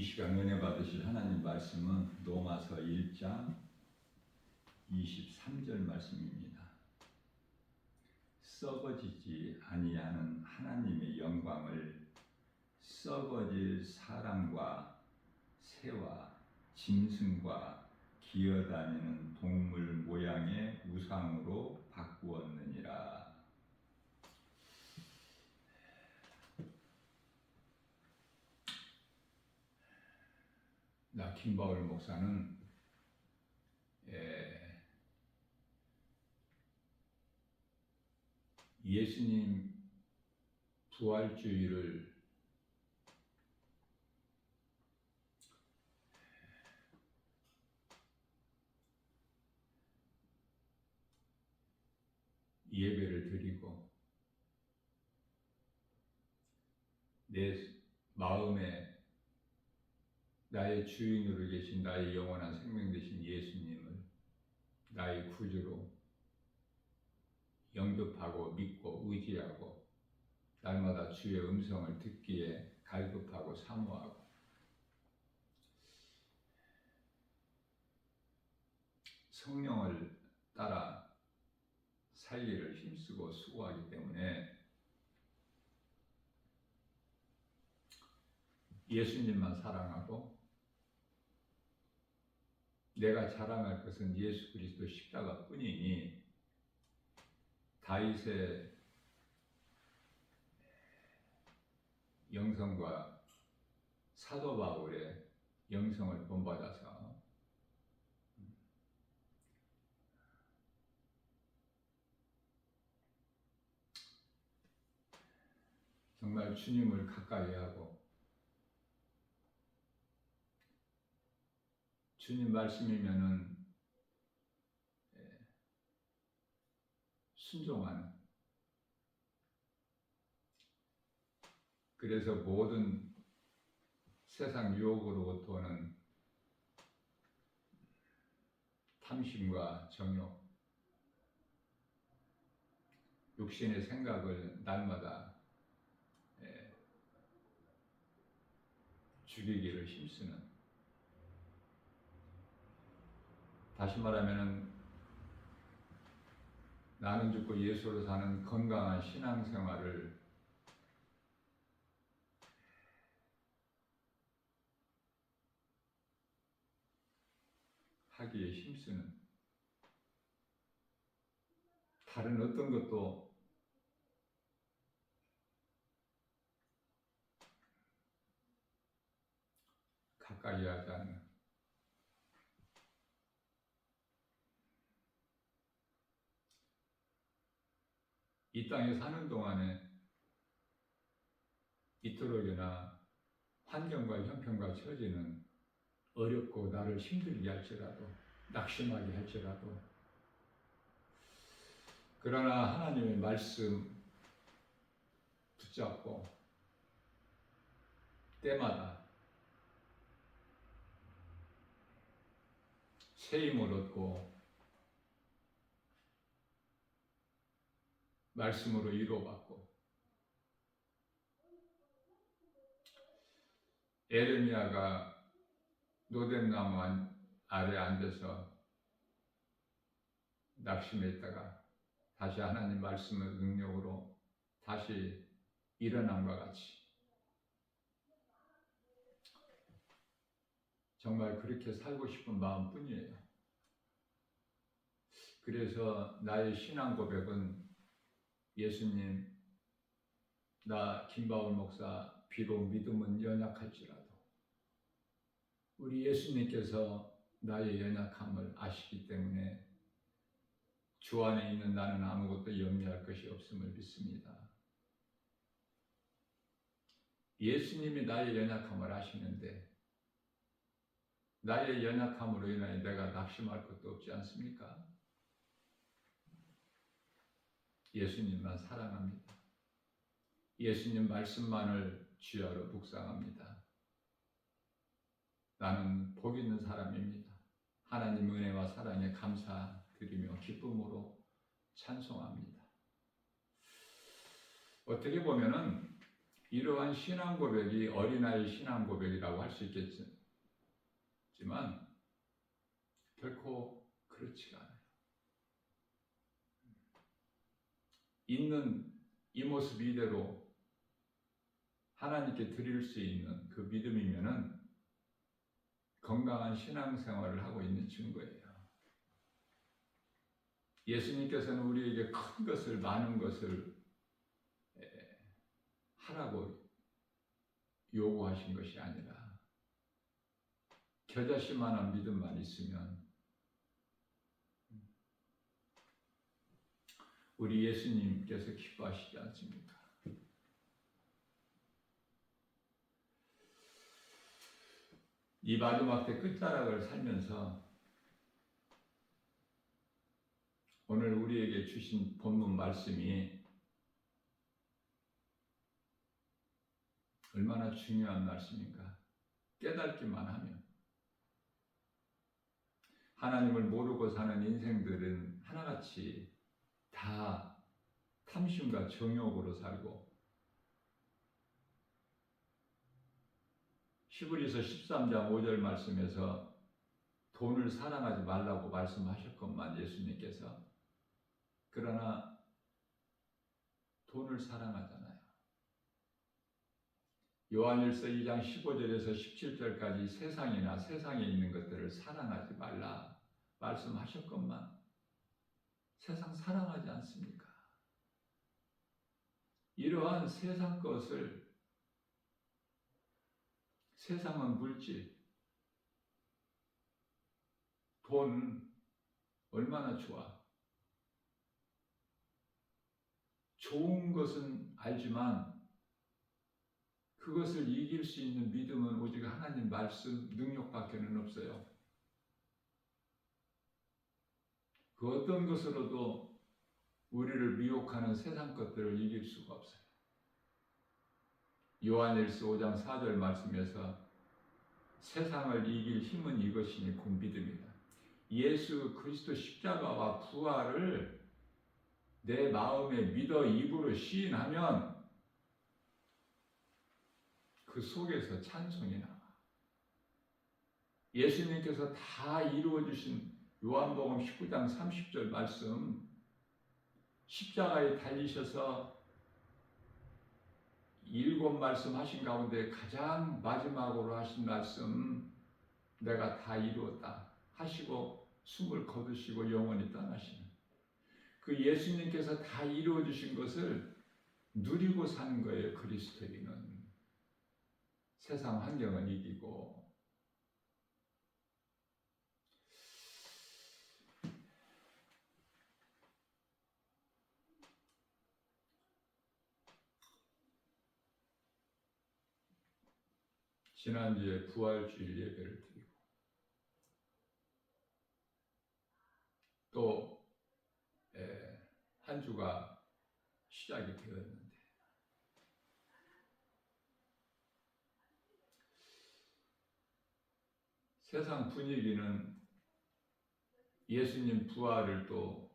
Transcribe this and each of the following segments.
시간 은혜 받으실 하나님 말씀은 로마서 1장 23절 말씀입니다. 썩어지지 아니하는 하나님의 영광을 썩어질 사람과 새와 짐승과 기어다니는 동물 모양의 우상으로 바꾸었느니라. 나 김바울 목사는 예수님 부활주의를 예배를 드리고 내 마음에 나의 주인으로 계신 나의 영원한 생명 되신 예수님을 나의 구주로 영접하고 믿고 의지하고 날마다 주의 음성을 듣기에 갈급하고 사모하고 성령을 따라 살기를 힘쓰고 수고하기 때문에 예수님만 사랑하고 내가 자랑할 것은 예수 그리스도 십자가 뿐이니 다윗의 영성과 사도 바울의 영성을 본받아서 정말 주님을 가까이 하고 주님 말씀이면은 순종하는, 그래서 모든 세상 유혹으로부터는 탐심과 정욕, 육신의 생각을 날마다 죽이기를 힘쓰는, 다시 말하면은 나는 죽고 예수로 사는 건강한 신앙생활을 하기에 힘쓰는, 다른 어떤 것도 가까이 하지 않는, 이 땅에 사는 동안에 이토록이나 환경과 형편과 처지는 어렵고 나를 힘들게 할지라도, 낙심하게 할지라도, 그러나 하나님의 말씀 붙잡고 때마다 새 힘을 얻고 말씀으로 위로받고, 에레미야가 노뎀나무 아래 앉아서 낙심했다가 다시 하나님 말씀의 능력으로 다시 일어남과 같이 정말 그렇게 살고 싶은 마음뿐이에요. 그래서 나의 신앙 고백은 예수님, 나 김바울 목사 비록 믿음은 연약할지라도 우리 예수님께서 나의 연약함을 아시기 때문에 주 안에 있는 나는 아무것도 염려할 것이 없음을 믿습니다. 예수님이 나의 연약함을 아시는데 나의 연약함으로 인하여 내가 낙심할 것도 없지 않습니까? 예수님만 사랑합니다. 예수님 말씀만을 주야로 묵상합니다. 나는 복 있는 사람입니다. 하나님 은혜와 사랑에 감사드리며 기쁨으로 찬송합니다. 어떻게 보면은 이러한 신앙 고백이 어린아이 신앙 고백이라고 할 수 있겠지만 결코 그렇지가 않아요. 있는 이 모습 이대로 하나님께 드릴 수 있는 그 믿음이면은 건강한 신앙생활을 하고 있는 증거예요. 예수님께서는 우리에게 큰 것을, 많은 것을 하라고 요구하신 것이 아니라 겨자씨만한 믿음만 있으면 우리 예수님께서 기뻐하시지 않습니까? 이 마지막 때 끝자락을 살면서 오늘 우리에게 주신 본문 말씀이 얼마나 중요한 말씀인가 깨닫기만 하면 하나님을 모르고 사는 인생들은 하나같이 다 탐심과 정욕으로 살고 히브리서 13장 5절 말씀에서 돈을 사랑하지 말라고 말씀하셨건만 예수님께서 그러나 돈을 사랑하잖아요. 요한일서 2장 15절에서 17절까지 세상이나 세상에 있는 것들을 사랑하지 말라 말씀하셨건만 세상 사랑하지 않습니까? 이러한 세상 것을 세상은 물질, 돈 얼마나 좋아. 좋은 것은 알지만 그것을 이길 수 있는 믿음은 오직 하나님 말씀 능력밖에는 없어요. 그 어떤 것으로도 우리를 미혹하는 세상 것들을 이길 수가 없어요. 요한일서 5장 4절 말씀에서 세상을 이길 힘은 이것이니 곧 믿음이다. 예수 그리스도 십자가와 부활을 내 마음에 믿어 입으로 시인하면 그 속에서 찬송이 나와. 예수님께서 다 이루어주신 요한복음 19장 30절 말씀 십자가에 달리셔서 7 말씀 하신 가운데 가장 마지막으로 하신 말씀 내가 다 이루었다 하시고 숨을 거두시고 영원히 떠나시는 그 예수님께서 다 이루어주신 것을 누리고 사는 거예요. 그리스도인은 세상 환경을 이기고 지난주에 부활주일 예배를 드리고 또 한 주가 시작이 되었는데 세상 분위기는 예수님 부활을 또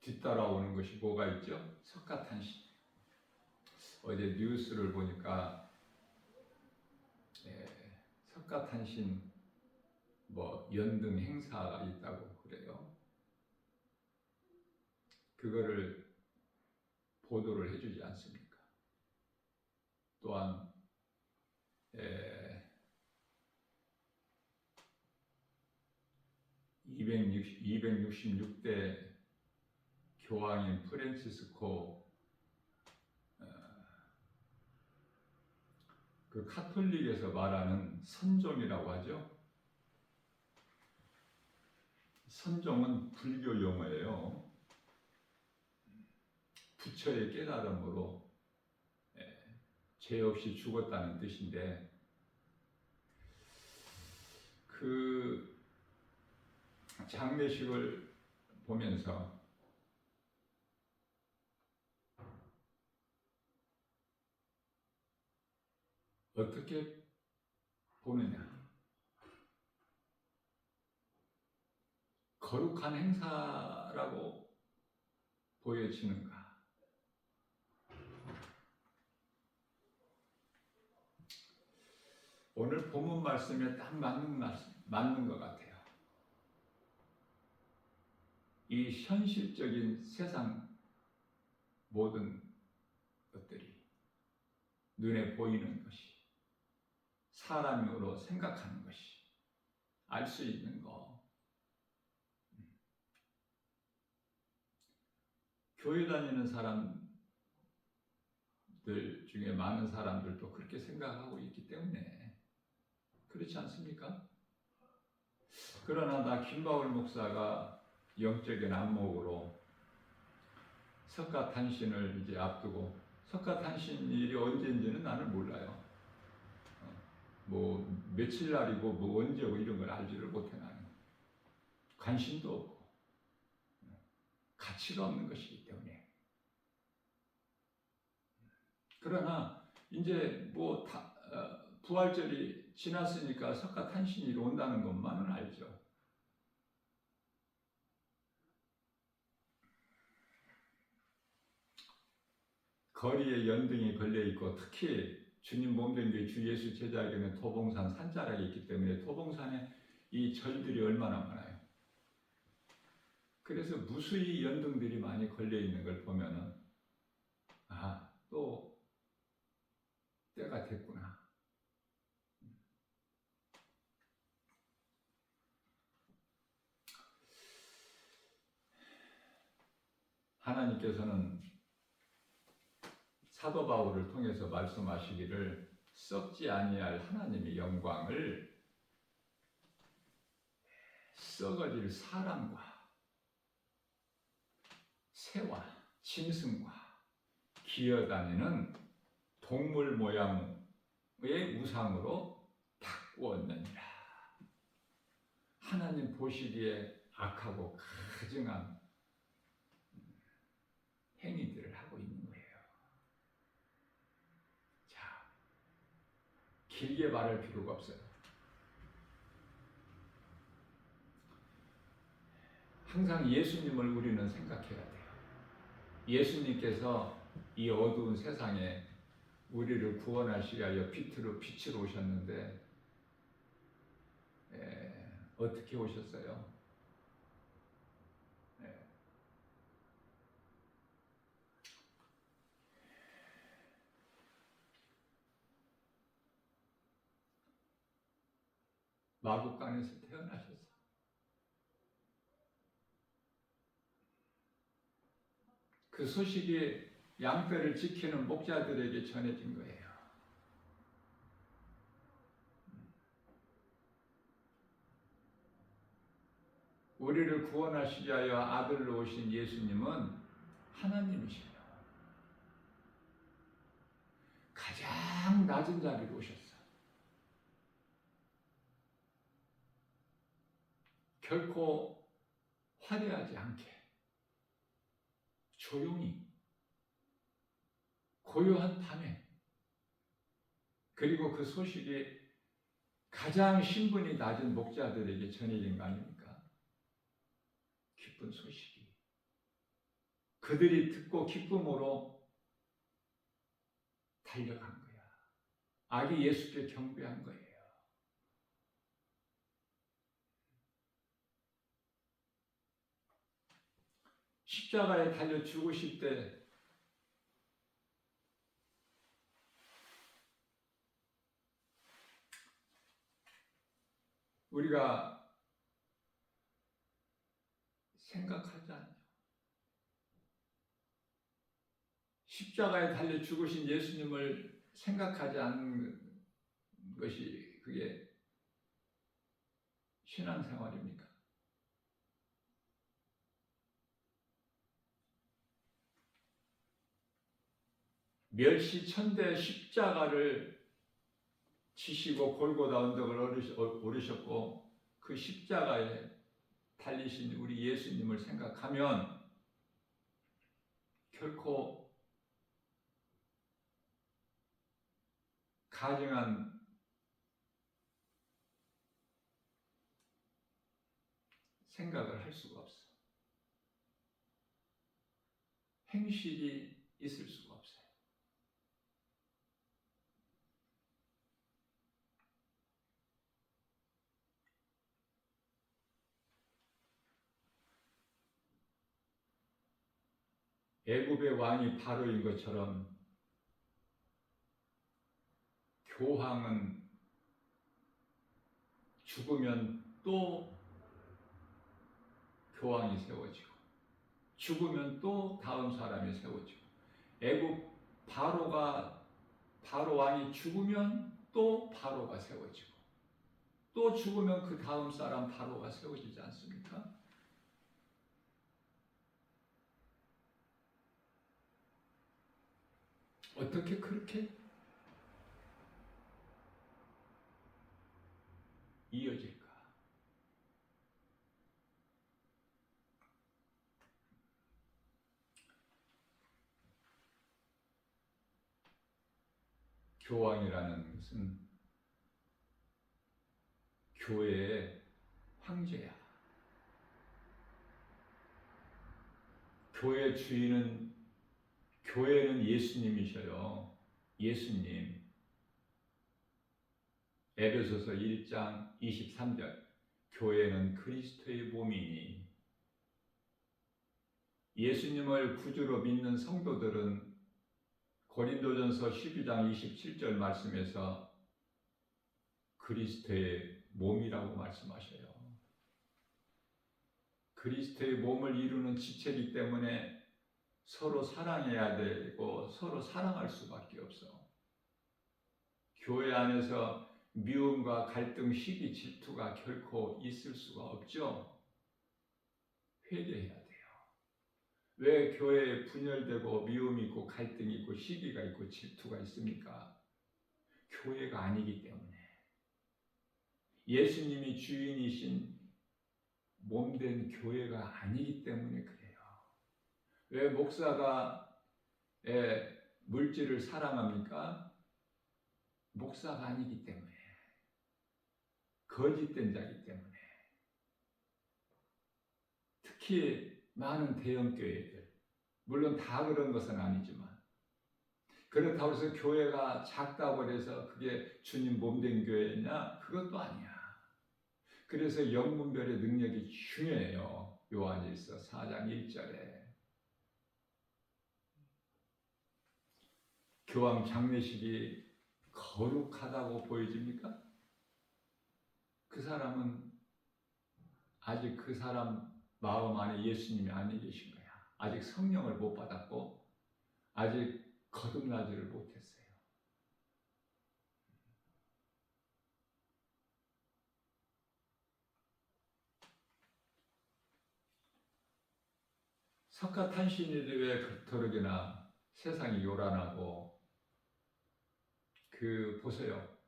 뒤따라오는 것이 뭐가 있죠? 석가탄신. 어제 뉴스를 보니까 석가탄신 연등 행사가 있다고 그래요. 그거를 보도를 해주지 않습니까? 또한 266대 교황인 프란치스코 그 카톨릭에서 말하는 선종이라고 하죠. 선종은 불교 용어예요. 부처의 깨달음으로 죄 없이 죽었다는 뜻인데 그 장례식을 보면서 어떻게 보느냐? 거룩한 행사라고 보여지는가? 오늘 본문 말씀에 딱 맞는 것 같아요. 이 현실적인 세상 모든 것들이 눈에 보이는 것이 사람으로 생각하는 것이 알 수 있는 거. 교회 다니는 사람들 중에 많은 사람들도 그렇게 생각하고 있기 때문에 그렇지 않습니까? 그러나 나 김바울 목사가 영적인 안목으로 석가탄신을 이제 앞두고, 석가탄신일이 언제인지는 나는 몰라요. 뭐 며칠 날이고 뭐 언제고 이런 걸 알지를 못해. 나는 관심도 없고 가치가 없는 것이기 때문에. 그러나 이제 뭐 부활절이 지났으니까 석가탄신일이 온다는 것만은 알죠. 거리에 연등이 걸려 있고, 특히 주님 몸된 게 주 예수 제자에게는 토봉산 산자락이 있기 때문에 토봉산에 이 절들이 얼마나 많아요. 그래서 무수히 연등들이 많이 걸려 있는 걸 보면은 또 때가 됐구나. 하나님께서는 사도 바울을 통해서 말씀하시기를 썩지 아니할 하나님의 영광을 썩어질 사람과 새와 짐승과 기어다니는 동물 모양의 우상으로 바꾸었느니라. 하나님 보시기에 악하고 가증한 행위들을 하고 있는 거예요. 자, 길게 말할 필요가 없어요. 항상 예수님을 우리는 생각해야 돼요. 예수님께서 이 어두운 세상에 우리를 구원하시기 위하여 빛으로 오셨는데 어떻게 오셨어요? 마구간에서 태어나셨어요. 그 소식이 양떼를 지키는 목자들에게 전해진 거예요. 우리를 구원하시기 위하여 아들로 오신 예수님은 하나님이시에요. 가장 낮은 자리로 오셨어요. 결코 화려하지 않게 조용히 고요한 밤에, 그리고 그 소식이 가장 신분이 낮은 목자들에게 전해진 거 아닙니까? 기쁜 소식이. 그들이 듣고 기쁨으로 달려간 거야. 아기 예수께 경배한 거예요. 십자가에 달려 죽으실 때 우리가 생각하지 않죠. 십자가에 달려 죽으신 예수님을 생각하지 않는 것이 그게 신앙생활입니까? 멸시천대 십자가를 지시고 골고다 언덕을 오르셨고 그 십자가에 달리신 우리 예수님을 생각하면 결코 가증한 생각을 할 수가 없어. 행실이 있을 수가 없어요. 애굽의 왕이 바로인 것처럼 교황은 죽으면 또 교황이 세워지고 죽으면 또 다음 사람이 세워지고 애굽 바로 왕이 죽으면 또 바로가 세워지고 또 죽으면 그 다음 사람 바로가 세워지지 않습니까? 어떻게 그렇게 이어질까? 교황이라는 것은 교회의 황제야. 교회 주인은 교회는 예수님이셔요. 예수님. 에베소서 1장 23절. 교회는 그리스도의 몸이니. 예수님을 구주로 믿는 성도들은 고린도전서 12장 27절 말씀에서 그리스도의 몸이라고 말씀하셔요. 그리스도의 몸을 이루는 지체이기 때문에 서로 사랑해야 되고 서로 사랑할 수밖에 없어. 교회 안에서 미움과 갈등, 시기, 질투가 결코 있을 수가 없죠. 회개해야 돼요. 왜 교회에 분열되고 미움이 있고 갈등이 있고 시기가 있고 질투가 있습니까? 교회가 아니기 때문에. 예수님이 주인이신 몸된 교회가 아니기 때문에 그래요. 왜 목사가 물질을 사랑합니까? 목사가 아니기 때문에. 거짓된 자이기 때문에. 특히 많은 대형교회들, 물론 다 그런 것은 아니지만 그렇다고 해서 교회가 작다고 해서 그게 주님 몸된 교회냐? 그것도 아니야. 그래서 영분별의 능력이 중요해요. 요한일서 4장 1절에 교황 장례식이 거룩하다고 보여집니까? 그 사람은 아직 그 사람 마음 안에 예수님이 안 계신 거야. 아직 성령을 못 받았고 아직 거듭나지를 못했어요. 석가탄신일이 왜 그토록이나 세상이 요란하고 보세요.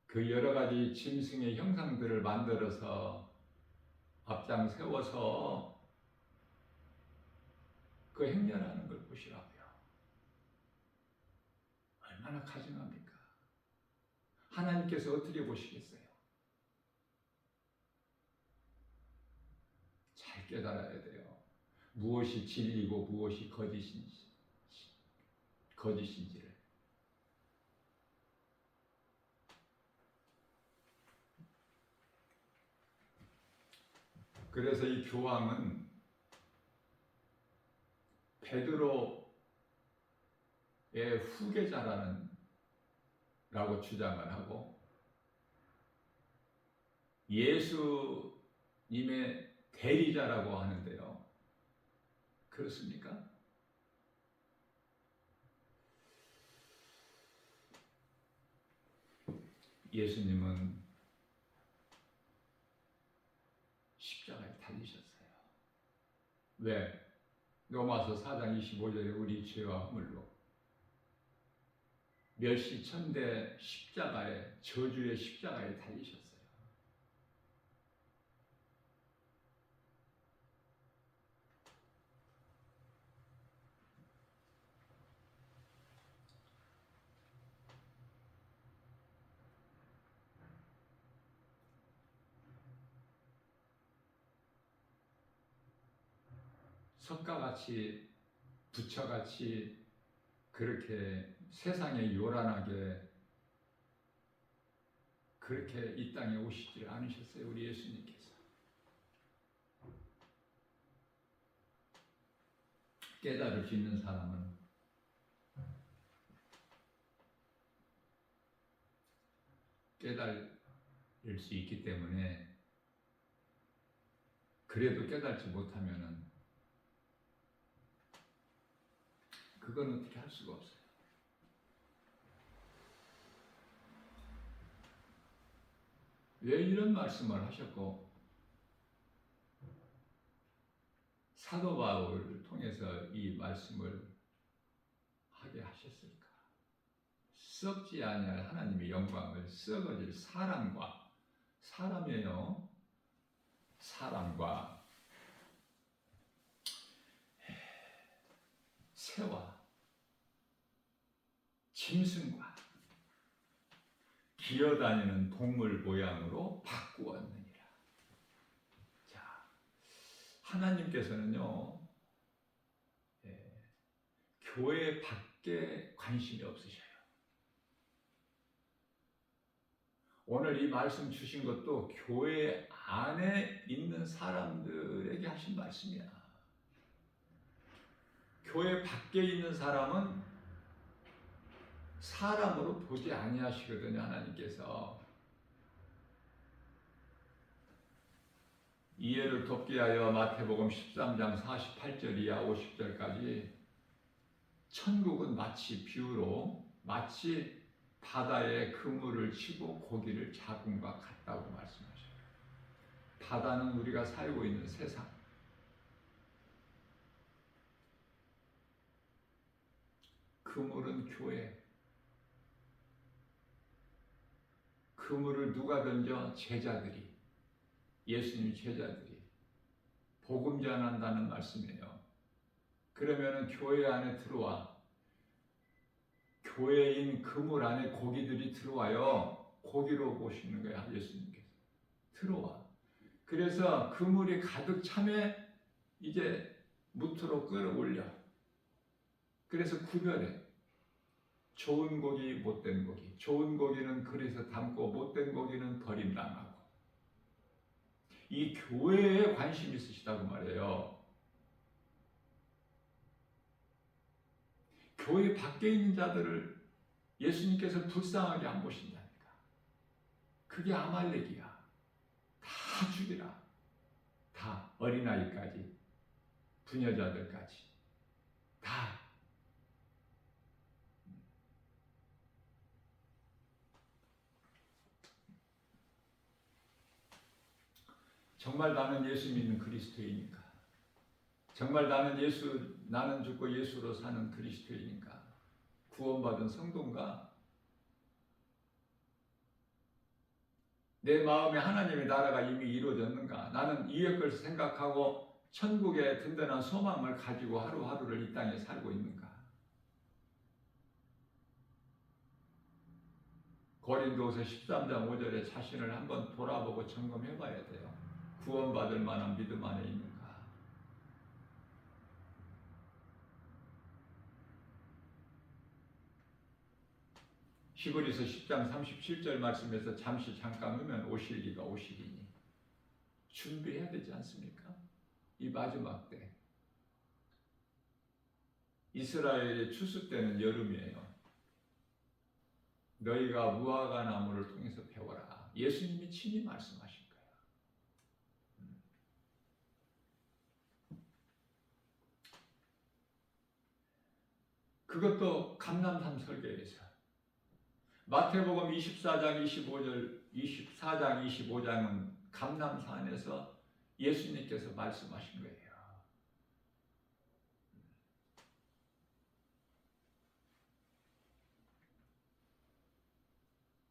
그 여러 가지 짐승의 형상들을 만들어서 앞장 세워서 그 행렬하는 걸 보시라고요. 얼마나 가증합니까? 하나님께서 어떻게 보시겠어요? 잘 깨달아야 돼요. 무엇이 진리고 무엇이 거짓인지를. 그래서 이 교황은 베드로의 후계자라고 주장을 하고 예수님의 대리자라고 하는데요. 그렇습니까? 예수님은 십자가에 달리셨어요. 왜? 로마서 4장 25절에 우리 죄와 허물로 멸시천대 십자가에 저주의 십자가에 달리셨어요. 석가같이 부처같이 그렇게 세상에 요란하게 그렇게 이 땅에 오시지 않으셨어요. 우리 예수님께서. 깨달을 수 있는 사람은 깨달을 수 있기 때문에, 그래도 깨달지 못하면은 그건 어떻게 할 수가 없어요. 왜 이런 말씀을 하셨고 사도 바울을 통해서 이 말씀을 하게 하셨을까? 썩지 아니할 하나님의 영광을 썩어질 사람이에요. 사람과 새와 짐승과 기어다니는 동물 모양으로 바꾸었느니라. 자, 하나님께서는요, 교회 밖에 관심이 없으셔요. 오늘 이 말씀 주신 것도 교회 안에 있는 사람들에게 하신 말씀이야. 교회 밖에 있는 사람은 사람으로 보지 아니하시거든요, 하나님께서. 이해를 돕게 하여 마태복음 13장 48절 이하 50절까지 천국은 마치 비유로 마치 바다에 그물을 치고 고기를 잡은 것 같다고 말씀하셔요. 바다는 우리가 살고 있는 세상, 그물은 교회. 그물을 누가 던져? 제자들이, 예수님 제자들이 복음 전한다는 말씀이에요. 그러면은 교회 안에 들어와, 교회인 그물 안에 고기들이 들어와요. 고기로 보시는 거야, 예수님께서. 들어와. 그래서 그물이 가득 차면 이제 무트로 끌어올려. 그래서 구별해. 좋은 고기, 못된 고기. 좋은 고기는 그릇에 담고 못된 고기는 버림당하고. 이 교회에 관심이 있으시다고 말해요. 교회 밖에 있는 자들을 예수님께서 불쌍하게 안 보신다니까. 그게 아말렉이야. 다 죽이라. 다, 어린아이까지, 부녀자들까지 다. 정말 나는 예수 믿는 그리스도인인가? 정말 나는 죽고 예수로 사는 그리스도인인가? 구원받은 성도인가? 내 마음에 하나님의 나라가 이미 이루어졌는가? 나는 이의 것을 생각하고 천국의 든든한 소망을 가지고 하루하루를 이 땅에 살고 있는가? 고린도서 13장 5절에 자신을 한번 돌아보고 점검해 봐야 돼요. 구원받을 만한 믿음 안에 있는가? 히브리서 10장 37절 말씀에서 잠깐 후면 오실기가 오시리니 준비해야 되지 않습니까? 이 마지막 때 이스라엘의 추수 때는 여름이에요. 너희가 무화과 나무를 통해서 배워라. 예수님이 친히 말씀하신 거예요. 그것도 감람산 설교에서 마태복음 24장 25장은 감람산에서 예수님께서 말씀하신 거예요.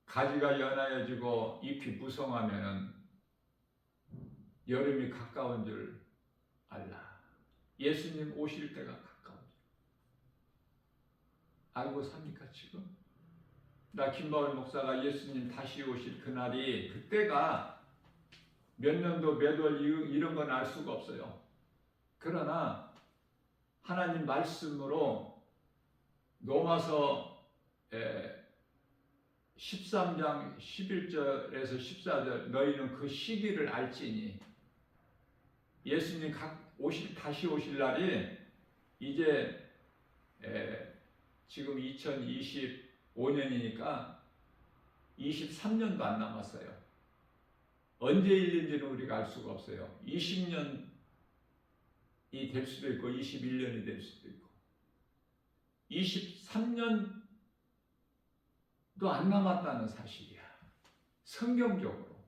가지가 연하여지고 잎이 무성하면은 여름이 가까운 줄 알라. 예수님 오실 때가 가까운 줄 알고 삽니까 지금? 나 김바울 목사가 예수님 다시 오실 그날이, 그때가 몇 년도 몇 월 이런 건 알 수가 없어요. 그러나 하나님 말씀으로 로마서 13장 11절에서 14절 너희는 그 시기를 알지니, 예수님 다시 오실 날이 이제 지금 2025년이니까 23년도 안 남았어요. 언제 일인지는 우리가 알 수가 없어요. 20년이 될 수도 있고 21년이 될 수도 있고 23년도 안 남았다는 사실이야. 성경적으로.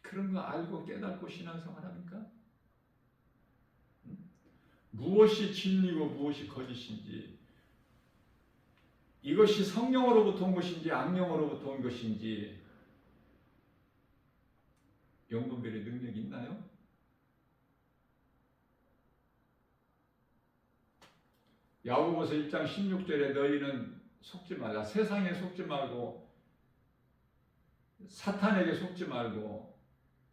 그런 거 알고 깨닫고 신앙생활합니까? 무엇이 진리고 무엇이 거짓인지, 이것이 성령으로부터 온 것인지 악령으로부터 온 것인지 영분별의 능력이 있나요? 야고보서 1장 16절에 너희는 속지 말라. 세상에 속지 말고 사탄에게 속지 말고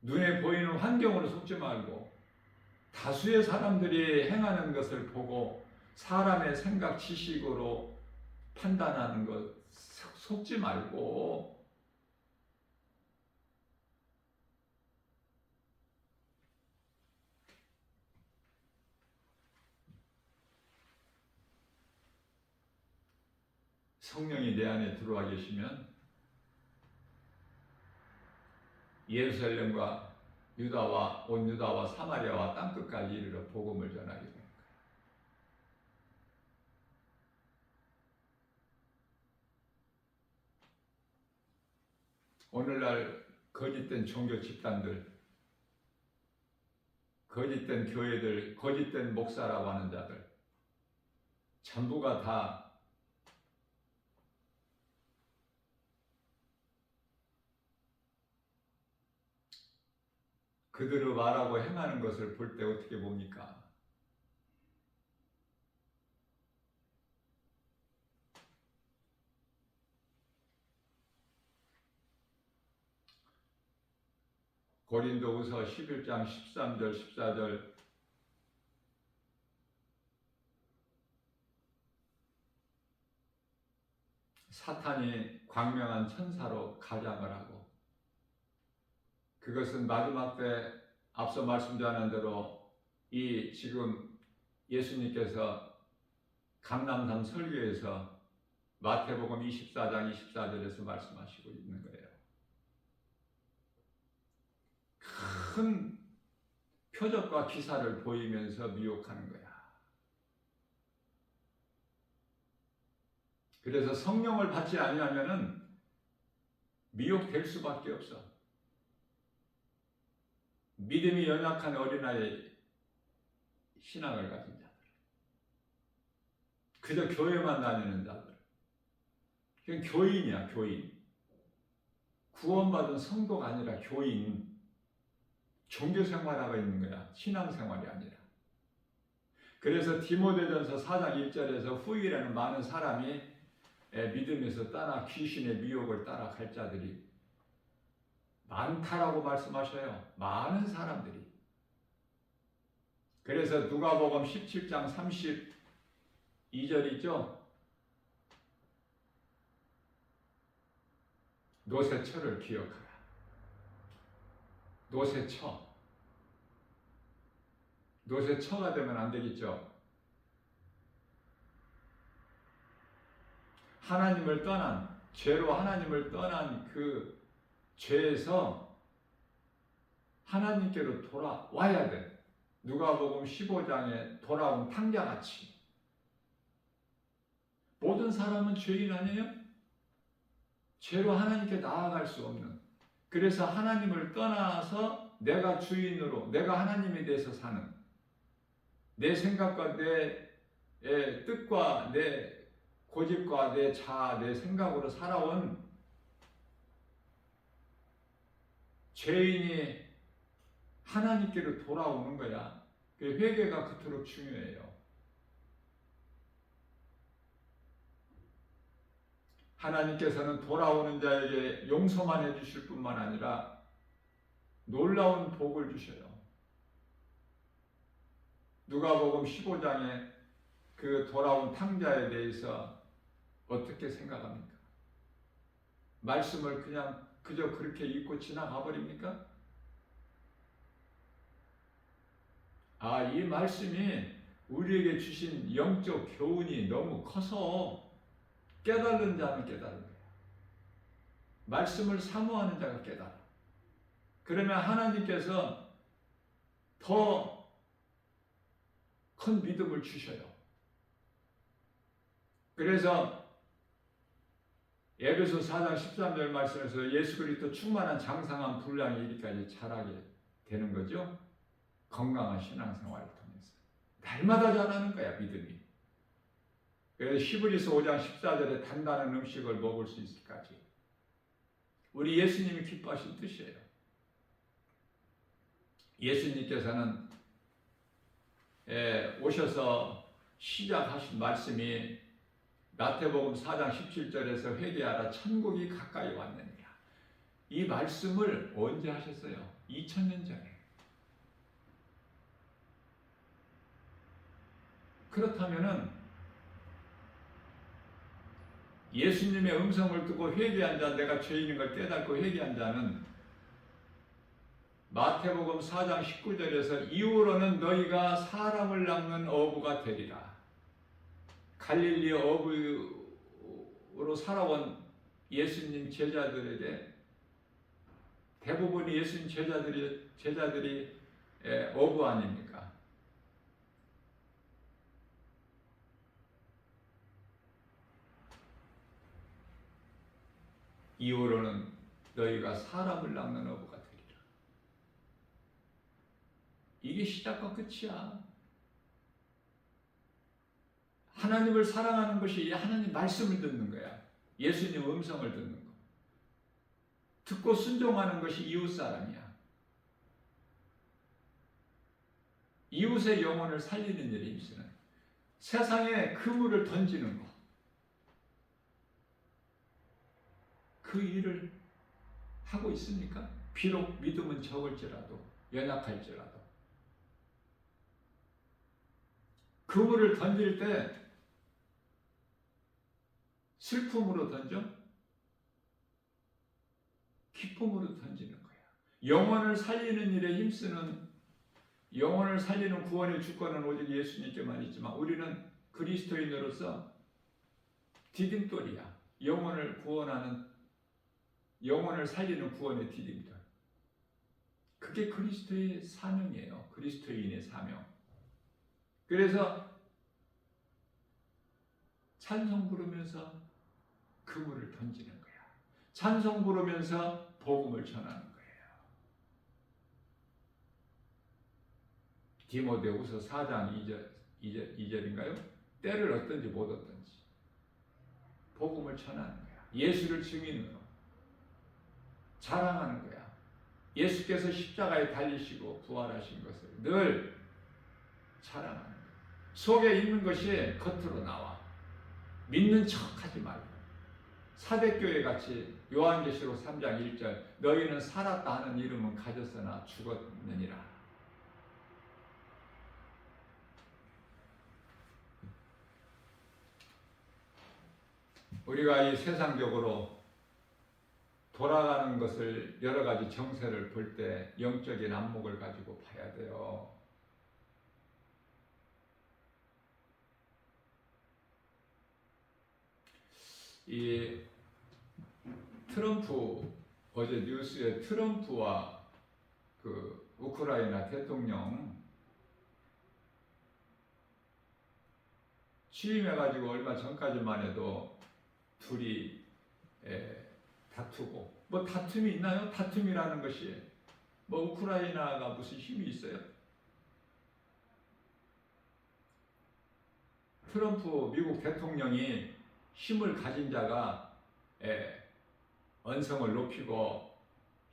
눈에 보이는 환경으로 속지 말고 다수의 사람들이 행하는 것을 보고 사람의 생각, 지식으로 판단하는 것 속지 말고 성령이 내 안에 들어와 계시면 예루살렘과 유다와 온 유다와 사마리아와 땅끝까지 이르러 복음을 전하게 됩니다. 오늘날 거짓된 종교 집단들, 거짓된 교회들, 거짓된 목사라고 하는 자들 전부가 다 그들의 말하고 행하는 것을 볼 때 어떻게 봅니까? 고린도후서 11장 13절 14절 사탄이 광명한 천사로 가장을 하고 그것은 마지막 때 앞서 말씀드린 대로 이 지금 예수님께서 감람산 설교에서 마태복음 24장 24절에서 말씀하시고 있는 거예요. 큰 표적과 기사를 보이면서 미혹하는 거야. 그래서 성령을 받지 아니하면은 미혹될 수밖에 없어. 믿음이 연약한 어린아이 신앙을 가진 자들, 그저 교회만 다니는 자들, 그냥 교인이야, 교인. 구원받은 성도가 아니라 교인, 종교 생활하고 있는 거야, 신앙 생활이 아니라. 그래서 디모데전서 4장 1절에서 후일에는 많은 사람이 믿음에서 떠나 귀신의 미혹을 따라갈 자들이 많다라고 말씀하셔요. 많은 사람들이. 그래서 누가복음 17장 32절 있죠? 노새처를 기억하라. 노새처가 되면 안 되겠죠? 하나님을 떠난, 죄로 하나님을 떠난 그 죄에서 하나님께로 돌아와야 돼. 누가복음 15장에 돌아온 탕자같이. 모든 사람은 죄인 아니에요? 죄로 하나님께 나아갈 수 없는. 그래서 하나님을 떠나서 내가 주인으로, 내가 하나님에 대해서 사는, 내 생각과 내 뜻과 내 고집과 내 자아, 내 생각으로 살아온 죄인이 하나님께로 돌아오는 거야. 회개가 그토록 중요해요. 하나님께서는 돌아오는 자에게 용서만 해주실 뿐만 아니라 놀라운 복을 주셔요. 누가복음 15장에 그 돌아온 탕자에 대해서 어떻게 생각합니까? 말씀을 그저 그렇게 읽고 지나가 버립니까? 이 말씀이 우리에게 주신 영적 교훈이 너무 커서 깨달은 자는 깨달은 거예요. 말씀을 사모하는 자가 깨달아. 그러면 하나님께서 더 큰 믿음을 주셔요. 그래서 에베소 4장 13절 말씀에서 예수 그리스도 충만한 장성한 분량이 이리까지 자라게 되는 거죠. 건강한 신앙생활을 통해서. 날마다 자라는 거야, 믿음이. 그래서 히브리서 5장 14절에 단단한 음식을 먹을 수 있을까지. 우리 예수님이 기뻐하신 뜻이에요. 예수님께서는 오셔서 시작하신 말씀이 마태복음 4장 17절에서 회개하라 천국이 가까이 왔느니라. 이 말씀을 언제 하셨어요? 2000년 전에. 그렇다면은 예수님의 음성을 듣고 회개한 자, 내가 죄인인 걸 깨닫고 회개한 자는 마태복음 4장 19절에서 이후로는 너희가 사람을 낚는 어부가 되리라. 갈릴리 어부로 살아온 예수님 제자들에게 대부분이 예수님 제자들이 어부 아닙니까? 이후로는 너희가 사람을 낚는 어부가 되리라. 이게 시작과 끝이야. 하나님을 사랑하는 것이 하나님 말씀을 듣는 거야. 예수님 음성을 듣는 거. 듣고 순종하는 것이 이웃사랑이야. 이웃의 영혼을 살리는 일에 힘쓰는, 세상에 그물을 던지는 거. 그 일을 하고 있습니까? 비록 믿음은 적을지라도, 연약할지라도. 그물을 던질 때 슬픔으로 던져? 기쁨으로 던지는 거야. 영혼을 살리는 일에 힘쓰는, 영혼을 살리는 구원의 주권은 오직 예수님께만 있지만 우리는 그리스도인으로서 디딤돌이야. 영혼을 구원하는, 영혼을 살리는 구원의 디딤돌. 그게 그리스도의 사명이에요. 그리스도인의 사명. 그래서 찬송 부르면서 그물을 던지는 거야. 찬송 부르면서 복음을 전하는 거예요. 디모데후서 4장 2절인가요? 때를 얻든지 못 얻든지 복음을 전하는 거야. 예수를 증인으로 자랑하는 거야. 예수께서 십자가에 달리시고 부활하신 것을 늘 자랑하는 거야. 속에 있는 것이 겉으로 나와. 믿는 척하지 말고. 사대교회 같이 요한계시록 3장 1절 너희는 살았다 하는 이름은 가졌으나 죽었느니라. 우리가 이 세상적으로 돌아가는 것을, 여러 가지 정세를 볼 때 영적인 안목을 가지고 봐야 돼요. 이 트럼프, 어제 뉴스에 트럼프와 그 우크라이나 대통령 취임해가지고 얼마 전까지만 해도 둘이 다투고, 뭐 다툼이 있나요? 다툼이라는 것이 뭐 우크라이나가 무슨 힘이 있어요? 트럼프 미국 대통령이 힘을 가진 자가 언성을 높이고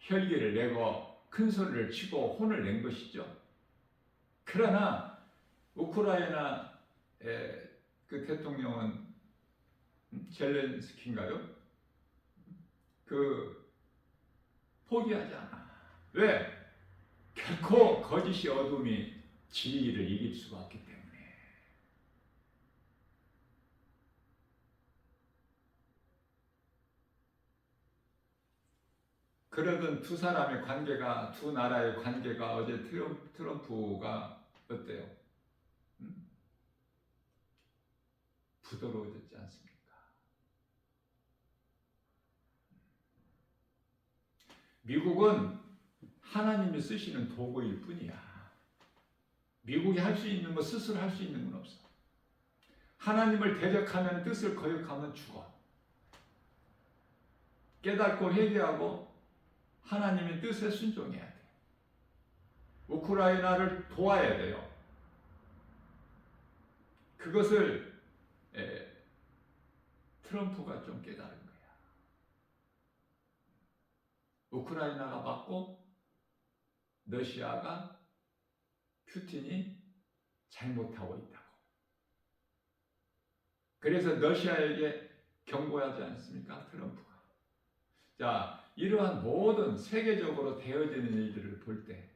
혈기를 내고 큰 소리를 치고 혼을 낸 것이죠. 그러나 우크라이나 그 대통령은 젤렌스키인가요? 그 포기하지 않아. 왜? 결코 거짓이 어둠이 진리를 이길 수가 없기 때문에. 그러던 두 사람의 관계가, 두 나라의 관계가 어제 트럼프가 어때요? 부드러워졌지 않습니까? 미국은 하나님이 쓰시는 도구일 뿐이야. 미국이 할 수 있는 거 스스로 할 수 있는 건 없어. 하나님을 대적하면, 뜻을 거역하면 죽어. 깨닫고 회개하고 하나님의 뜻에 순종해야 돼. 우크라이나를 도와야 돼요. 그것을 트럼프가 좀 깨달은 거야. 우크라이나가 맞고 러시아가, 푸틴이 잘못하고 있다고. 그래서 러시아에게 경고하지 않습니까? 트럼프가. 자, 이러한 모든 세계적으로 되어지는 일들을 볼 때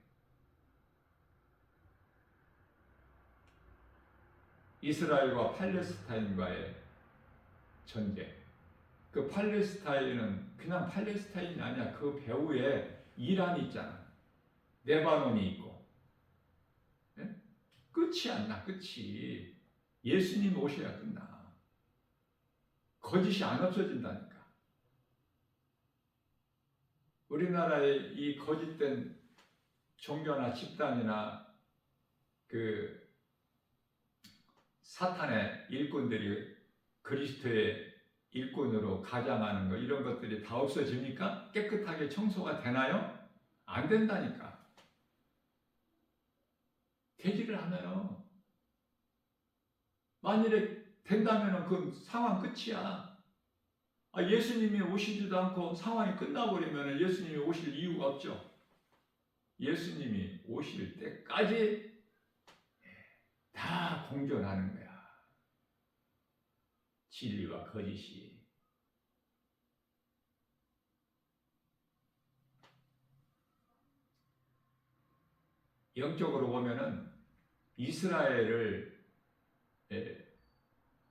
이스라엘과 팔레스타인과의 전쟁, 그 팔레스타인은 그냥 팔레스타인이 아니야. 그 배후에 이란이 있잖아. 레바논이 있고. 네? 끝이 안 나. 끝이. 예수님 오셔야 끝나. 거짓이 안 없어진다니까. 우리나라의 이 거짓된 종교나 집단이나 그 사탄의 일꾼들이 그리스도의 일꾼으로 가장하는 거, 이런 것들이 다 없어집니까? 깨끗하게 청소가 되나요? 안 된다니까. 되지를 않아요. 만일에 된다면 그 상황 끝이야. 예수님이 오시지도 않고 상황이 끝나버리면 예수님이 오실 이유가 없죠. 예수님이 오실 때까지 다 공존하는 거야. 진리와 거짓이. 영적으로 보면은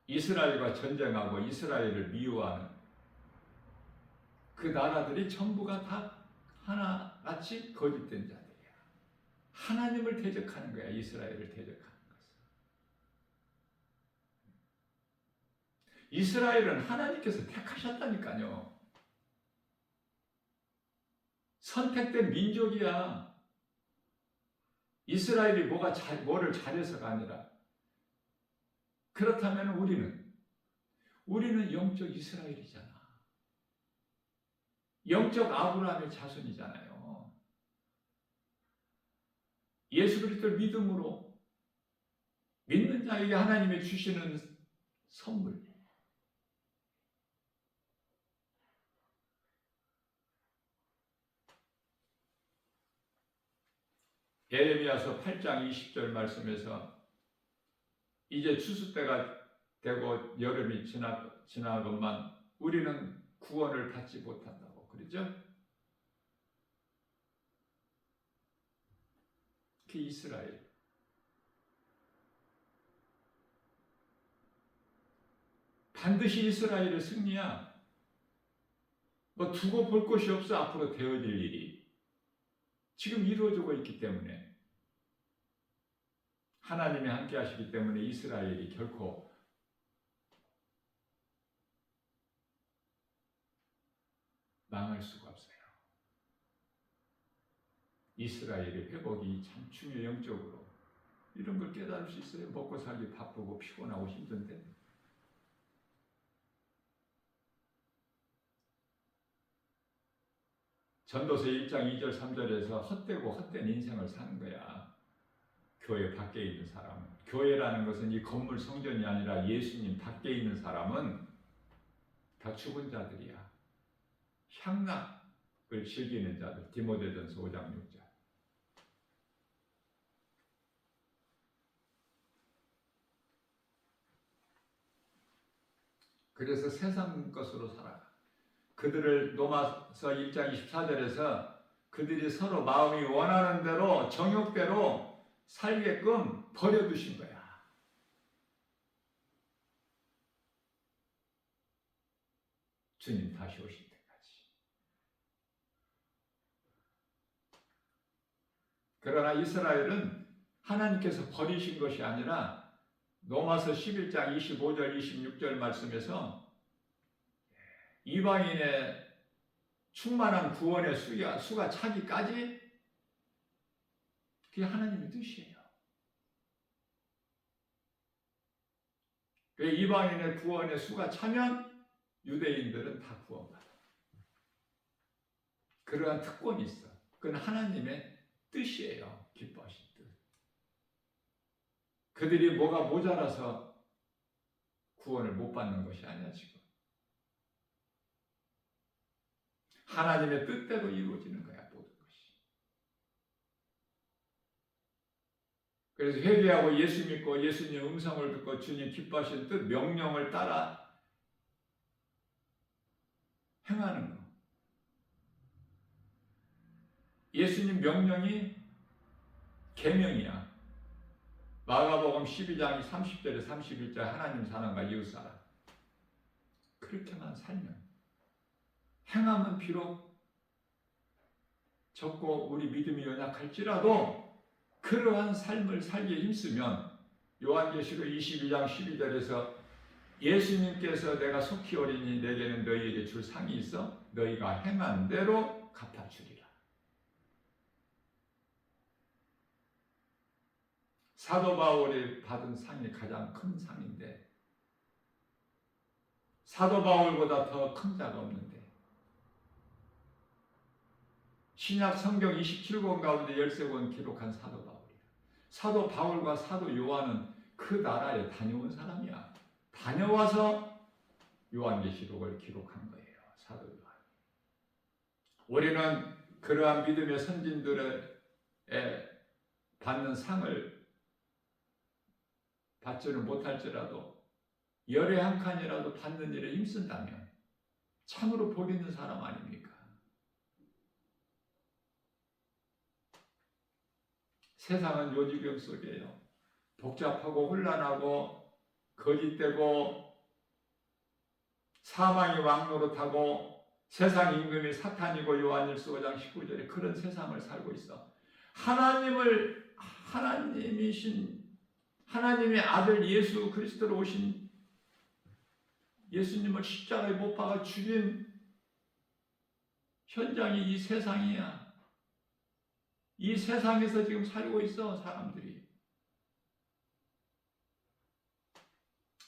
이스라엘과 전쟁하고 이스라엘을 미워하는 그 나라들이 전부가 다 하나같이 거짓된 자들이야. 하나님을 대적하는 거야. 이스라엘을 대적하는 것은. 이스라엘은 하나님께서 택하셨다니까요. 선택된 민족이야. 이스라엘이 뭐를 잘해서가 아니라. 그렇다면 우리는 영적 이스라엘이잖아. 영적 아브라함의 자손이잖아요. 예수 그리스도를 믿음으로 믿는 자에게 하나님이 주시는 선물. 예레미야서 8장 20절 말씀에서 이제 추수 때가 되고 여름이 지나건만 우리는 구원을 받지 못한다고 그러죠? 그 이스라엘. 반드시 이스라엘의 승리야. 뭐 두고 볼 것이 없어. 앞으로 되어질 일이 지금 이루어지고 있기 때문에, 하나님이 함께 하시기 때문에 이스라엘이 결코 망할 수가 없어요. 이스라엘의 회복이 참 중요해요. 영적으로 이런 걸 깨달을 수 있어요. 먹고 살기 바쁘고 피곤하고 힘든데. 전도서 1장 2절 3절에서 헛되고 헛된 인생을 사는 거야. 교회 밖에 있는 사람은. 교회라는 것은 이 건물 성전이 아니라 예수님 밖에 있는 사람은 다 죽은 자들이야. 향락을 즐기는 자들. 디모데전서 5장 6절. 그래서 세상 것으로 살아가. 그들을 로마서 1장 24절에서 그들이 서로 마음이 원하는 대로 정욕대로 살게끔 버려두신 거야. 주님 다시 오실 때까지. 그러나 이스라엘은 하나님께서 버리신 것이 아니라 로마서 11장 25절 26절 말씀에서 이방인의 충만한 구원의 수가 차기까지 그게 하나님의 뜻이에요. 이방인의 구원의 수가 차면 유대인들은 다 구원받아. 그러한 특권이 있어. 그건 하나님의 뜻이에요. 기뻐하신 뜻. 그들이 뭐가 모자라서 구원을 못 받는 것이 아니야 지금. 하나님의 뜻대로 이루어지는 거야 모든 것이. 그래서 회개하고 예수 믿고 예수님의 음성을 듣고 주님 기뻐하신 뜻 명령을 따라 행하는 거. 예수님 명령이 계명이야. 마가복음 12장 30절에 31절 하나님 사랑과 이웃사랑. 그렇게만 살면 행하면 비록 적고 우리 믿음이 연약할지라도 그러한 삶을 살기에 힘쓰면 요한계시록 22장 12절에서 예수님께서 내가 속히 오리니 내게는 너희에게 줄 상이 있어 너희가 행한 대로 갚아주리라. 사도 바울이 받은 상이 가장 큰 상인데 사도 바울보다 더 큰 자가 없는데 신약 성경 27권 가운데 13권 기록한 사도 바울이야. 사도 바울과 사도 요한은 그 나라에 다녀온 사람이야. 다녀와서 요한계시록을 기록한 거예요. 사도 요한. 우리는 그러한 믿음의 선진들의 받는 상을 받지는 못할지라도 열에 한 칸이라도 받는 일에 힘쓴다면 참으로 복 있는 사람 아닙니까? 세상은 요지경 속이에요. 복잡하고 혼란하고 거짓되고 사망이 왕노릇하고 세상 임금이 사탄이고 요한일서 5장 19절에 그런 세상을 살고 있어. 하나님의 아들 예수 그리스도로 오신 예수님을 십자가에 못 박아 죽인 현장이 이 세상이야. 이 세상에서 지금 살고 있어 사람들이.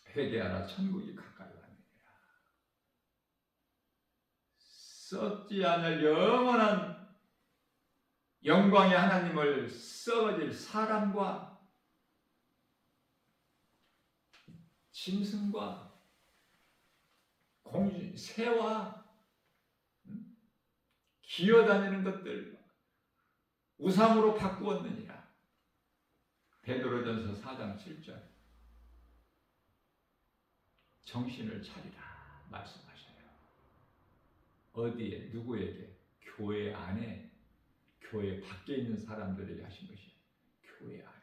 회개하라 천국이 가까이 왔느니라. 썩지 않을 영원한 영광의 하나님을 썩어질 사람과 짐승과 공주, 새와 기어다니는 것들 우상으로 바꾸었느니라. 베드로전서 4장 7절. 정신을 차리라 말씀하셔요. 어디에 누구에게? 교회 안에, 교회 밖에 있는 사람들에게 하신 것이에요. 교회 안에.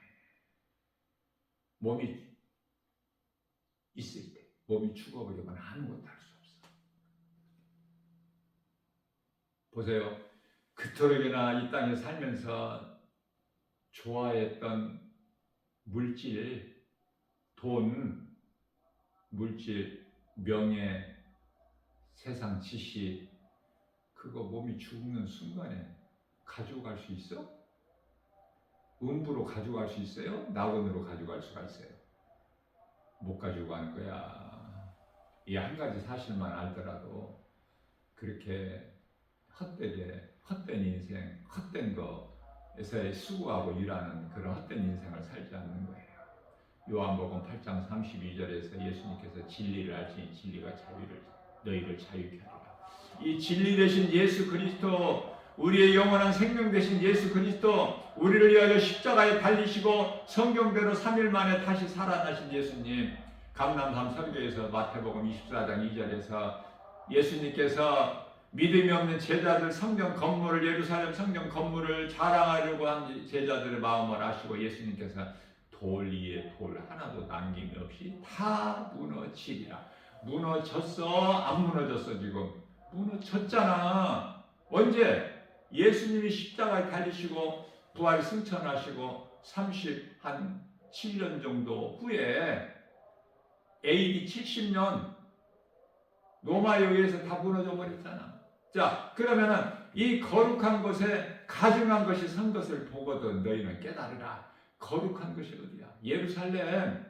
몸이 있을 때, 몸이 죽어버리거나 아무것도 할 수 없어. 보세요. 그토록이나 이 땅에 살면서 좋아했던 물질, 돈, 물질, 명예, 세상 지식, 그거 몸이 죽는 순간에 가지고 갈 수 있어? 음부로 가지고 갈 수 있어요? 낙원으로 가지고 갈 수가 있어요? 못 가지고 가는 거야. 이 한 가지 사실만 알더라도 그렇게 헛된 인생, 헛된 거에서 수고하고 일하는 그런 헛된 인생을 살지 않는 거예요. 요한복음 8장 32절에서 예수님께서 진리를 알지니 진리가 너희를 자유케 하리라. 이 진리 되신 예수 그리스도, 우리의 영원한 생명 되신 예수 그리스도, 우리를 위하여 십자가에 달리시고 성경대로 3일 만에 다시 살아나신 예수님, 감람산 설교에서 마태복음 24장 2절에서 예수님께서 믿음이 없는 제자들 성경 건물을, 예루살렘 성경 건물을 자랑하려고 한 제자들의 마음을 아시고 예수님께서 돌 위에 돌 하나도 남김이 없이 다 무너지리라. 무너졌어? 안 무너졌어? 지금 무너졌잖아. 언제? 예수님이 십자가에 달리시고 부활 승천하시고 7년 정도 후에 AD 70년 로마에 의해서 다 무너져 버렸잖아. 자, 그러면은 이 거룩한 것에 가증한 것이 선 것을 보거든 너희는 깨달으라. 거룩한 것이 어디야? 예루살렘.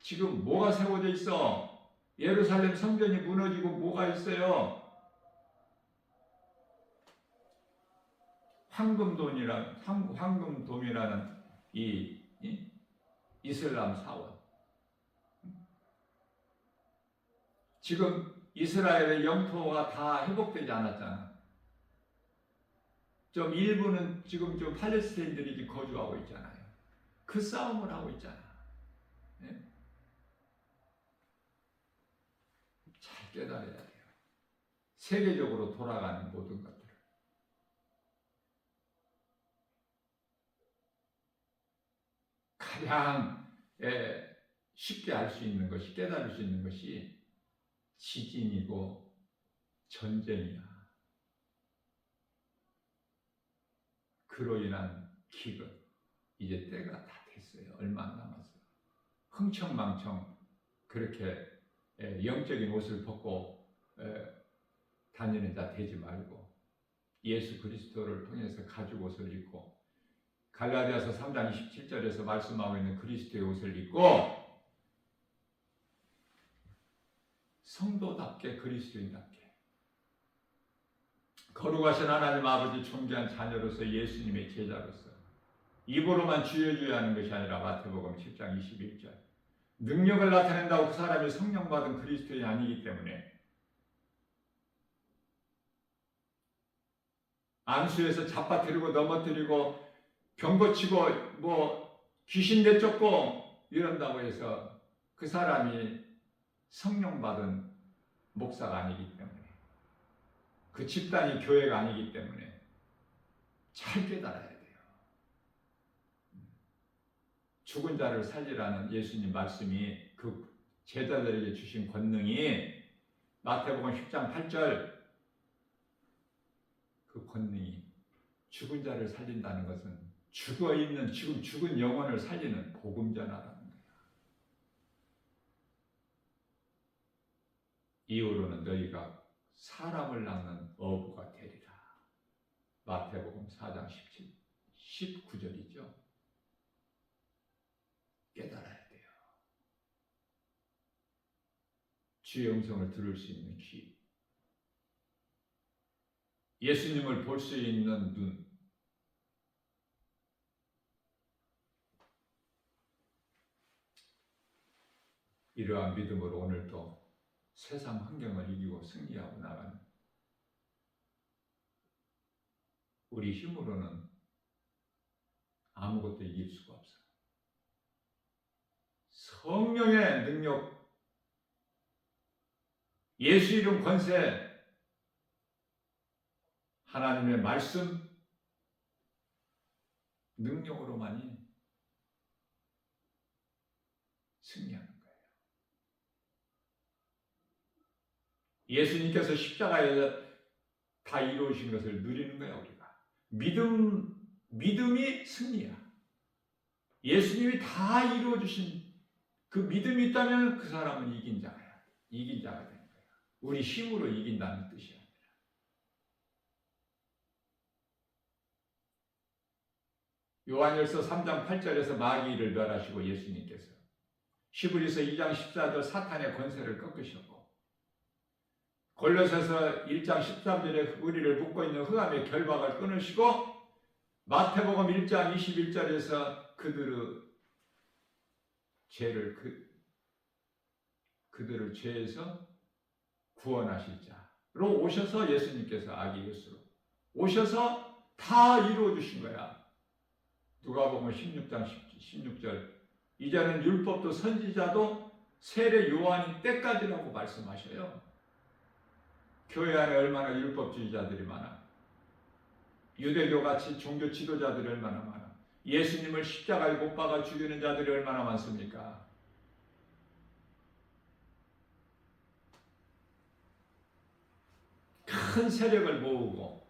지금 뭐가 세워져 있어? 예루살렘 성전이 무너지고 뭐가 있어요? 황금돔이라는 이 이슬람 사원. 지금 이스라엘의 영토가 다 회복되지 않았잖아. 좀 일부는 지금 좀 팔레스타인들이 거주하고 있잖아요. 그 싸움을 하고 있잖아. 네? 잘 깨달아야 돼요. 세계적으로 돌아가는 모든 것들을. 가장 쉽게 알 수 있는 것이, 깨달을 수 있는 것이 지진이고 전쟁이야. 그로 인한 기근. 이제 때가 다 됐어요. 얼마 안 남았어요. 흥청망청 그렇게 영적인 옷을 벗고 다니는 자 되지 말고 예수 그리스도를 통해서 가죽 옷을 입고 갈라디아서 3장 27절에서 말씀하고 있는 그리스도의 옷을 입고 성도답게 그리스도인답게 거룩하신 하나님 아버지 존귀한 자녀로서 예수님의 제자로서 입으로만 주여 하는 것이 아니라 마태복음 10장 21절 능력을 나타낸다고 그 사람이 성령 받은 그리스도인이 아니기 때문에 안수에서 잡아뜨리고 넘어뜨리고 병 고치고 뭐 귀신 내쫓고 이런다고 해서 그 사람이 성령 받은 목사가 아니기 때문에 그 집단이 교회가 아니기 때문에 잘 깨달아야 돼요. 죽은 자를 살리라는 예수님 말씀이 그 제자들에게 주신 권능이 마태복음 10장 8절 그 권능이 죽은 자를 살린다는 것은 죽어있는 지금 죽은 영혼을 살리는 복음 전하라는 거야. 이후로는 너희가 사람을 낳는 어부가 되리라. 마태복음 4장 19절이죠. 깨달아야 돼요. 주의 음성을 들을 수 있는 귀, 예수님을 볼 수 있는 눈, 이러한 믿음으로 오늘도 세상 환경을 이기고 승리하고 나가는 우리 힘으로는 아무것도 이길 수가 없어요. 성령의 능력, 예수 이름 권세, 하나님의 말씀, 능력으로만이 승리하는 거예요. 예수님께서 십자가에서 다 이루어진 것을 누리는 거예요, 우리가. 믿음이 승리야. 예수님이 다 이루어주신 그 믿음이 있다면 그 사람은 이긴 자가 되는 거야. 우리 힘으로 이긴다는 뜻이야. 요한일서 3장 8절에서 마귀를 멸하시고 예수님께서 히브리서 2장 14절 사탄의 권세를 꺾으셨고 골로새서 1장 13절에 우리를 묶고 있는 흑암의 결박을 끊으시고 마태복음 1장 21절에서 그들의 죄에서 구원하실 자로 오셔서 예수님께서 아기 예수로 오셔서 다 이루어 주신 거야. 누가복음 16장 16절 이제는 율법도 선지자도 세례 요한인 때까지라고 말씀하셔요. 교회 안에 얼마나 율법주의자들이 많아. 유대교같이 종교 지도자들이 얼마나 많아. 예수님을 십자가에 못 박아 죽이는 자들이 얼마나 많습니까? 큰 세력을 모으고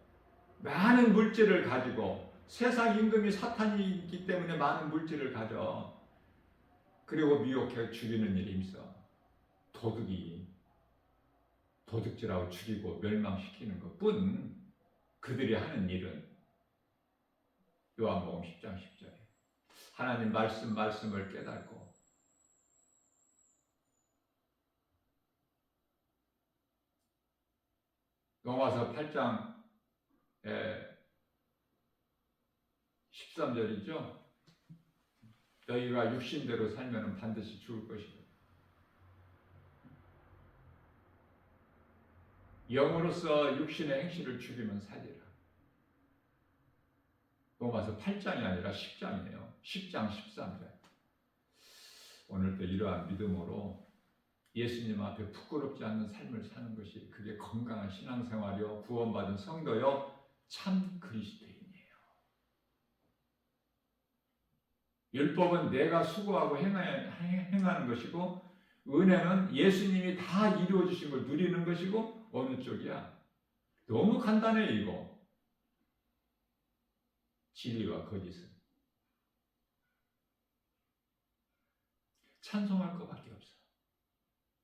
많은 물질을 가지고 세상 임금이 사탄이기 때문에 많은 물질을 가져. 그리고 미혹해 죽이는 일이 있어. 도둑질하고 죽이고 멸망시키는 것뿐. 그들이 하는 일은 요한복음 10장 10절에 하나님 말씀을 깨닫고 로마서 8장 13절이죠. 너희가 육신대로 살면 반드시 죽을 것이고 영으로서 육신의 행실을 죽이면 살리라. 로마서 8장이 아니라 10장이에요. 10장 13절. 오늘도 이러한 믿음으로 예수님 앞에 부끄럽지 않는 삶을 사는 것이 그게 건강한 신앙생활이요, 구원받은 성도요, 참 그리스도인이에요. 율법은 내가 수고하고 행하는 것이고 은혜는 예수님이 다 이루어 주신 걸 누리는 것이고 어느 쪽이야? 너무 간단해 이거. 진리와 거짓은 찬송할 것밖에 없어.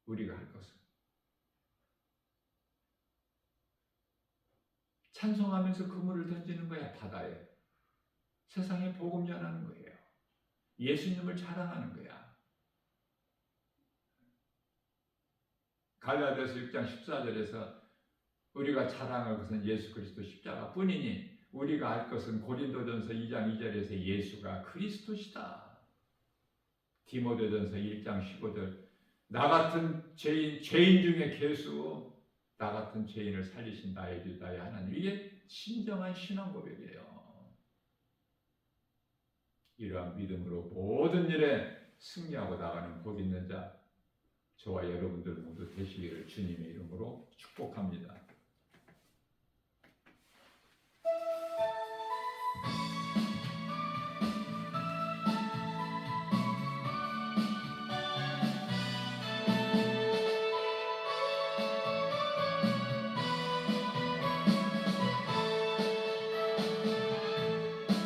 우리가 할 것은 찬송하면서 그물을 던지는 거야. 바다에 세상에 복음 전하는 거예요. 예수님을 자랑하는 거야. 갈라디아서 6장 14절에서 우리가 자랑할 것은 예수 그리스도 십자가뿐이니 우리가 알 것은 고린도전서 2장 2절에서 예수가 그리스도시다. 디모데전서 1장 15절 나 같은 죄인 중에 괴수 나 같은 죄인을 살리신 나의 유다의 하나님. 이게 진정한 신앙 고백이에요. 이러한 믿음으로 모든 일에 승리하고 나가는 복 있는 자 저와 여러분들 모두 되시기를 주님의 이름으로 축복합니다.